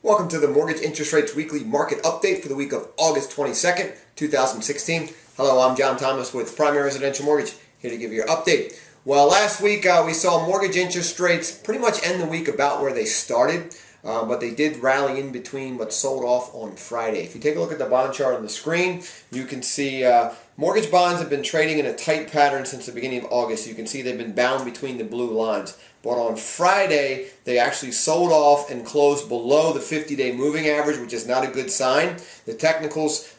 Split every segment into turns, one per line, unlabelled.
Welcome to the Mortgage Interest Rates Weekly Market Update for the week of August 22nd, 2016. Hello, I'm John Thomas with Primary Residential Mortgage, here to give you your update. Well, last week we saw mortgage interest rates pretty much end the week about where they started, but they did rally in between what sold off on Friday. If you take a look at the bond chart on the screen, you can see mortgage bonds have been trading in a tight pattern since the beginning of August. You can see they've been bound between the blue lines. But on Friday, they actually sold off and closed below the 50-day moving average, which is not a good sign. The technicals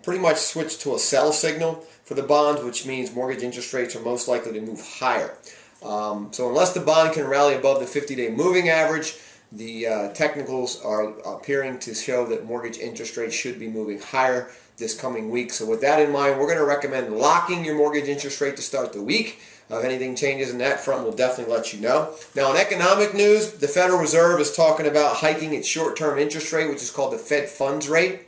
pretty much switched to a sell signal for the bonds, which means mortgage interest rates are most likely to move higher. So unless the bond can rally above the 50-day moving average, the technicals are appearing to show that mortgage interest rates should be moving higher this coming week. So with that in mind, we're going to recommend locking your mortgage interest rate to start the week. If anything changes in that front, we'll definitely let you know. Now, in economic news, the Federal Reserve is talking about hiking its short-term interest rate, which is called the Fed funds rate.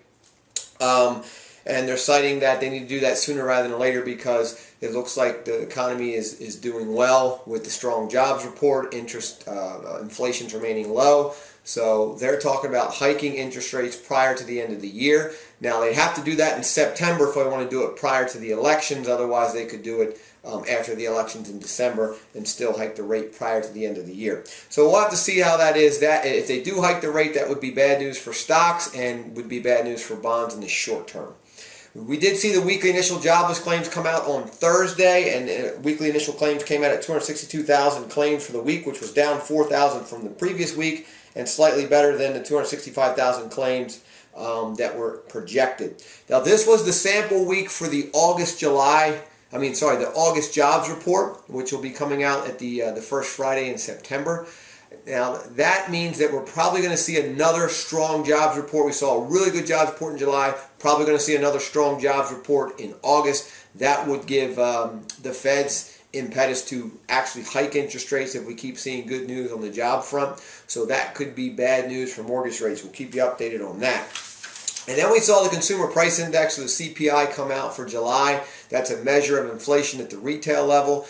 And they're citing that they need to do that sooner rather than later because it looks like the economy is doing well with the strong jobs report. Inflation's remaining low. So they're talking about hiking interest rates prior to the end of the year. Now, they have to do that in September if they want to do it prior to the elections. Otherwise, they could do it after the elections in December and still hike the rate prior to the end of the year. So we'll have to see how that is. That if they do hike the rate, that would be bad news for stocks and would be bad news for bonds in the short term. We did see the weekly initial jobless claims come out on Thursday, and weekly initial claims came out at 262,000 claims for the week, which was down 4,000 from the previous week and slightly better than the 265,000 claims that were projected. Now, this was the sample week for the August jobs report, which will be coming out at the first Friday in September. Now, that means that we're probably going to see another strong jobs report. We saw a really good jobs report in July. Probably going to see another strong jobs report in August. That would give the Fed's impetus to actually hike interest rates if we keep seeing good news on the job front. So that could be bad news for mortgage rates. We'll keep you updated on that. And then we saw the Consumer Price Index, or the CPI, come out for July. That's a measure of inflation at the retail level.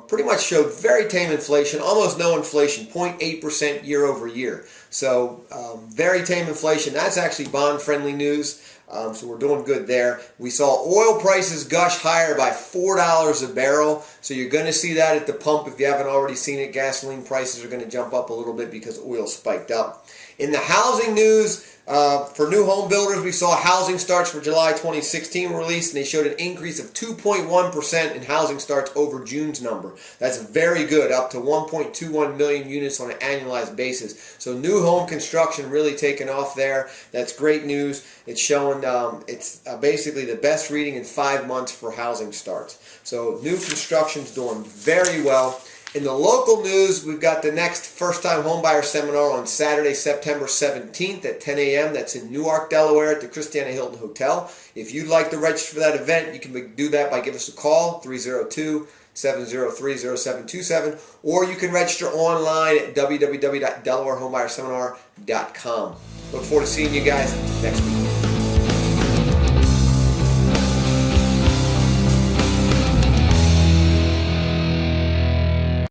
Pretty much showed very tame inflation, almost no inflation, 0.8% year over year. So very tame inflation. That's actually bond-friendly news. So we're doing good there. We saw oil prices gush higher by $4 a barrel. So you're going to see that at the pump. If you haven't already seen it, gasoline prices are going to jump up a little bit because oil spiked up. In the housing news, for new home builders, we saw housing starts for July 2016 released, and they showed an increase of 2.1% in housing starts over June's number. That's very good, up to 1.21 million units on an annualized basis. So new home construction really taking off there. That's great news. It's showing it's basically the best reading in 5 months for housing starts. So new construction's doing very well. In the local news, we've got the next first-time homebuyer seminar on Saturday, September 17th at 10 a.m. That's in Newark, Delaware at the Christiana Hilton Hotel. If you'd like to register for that event, you can do that by giving us a call, 302-703-0727, or you can register online at www.delawarehomebuyerSeminar.com. Look forward to seeing you guys next week.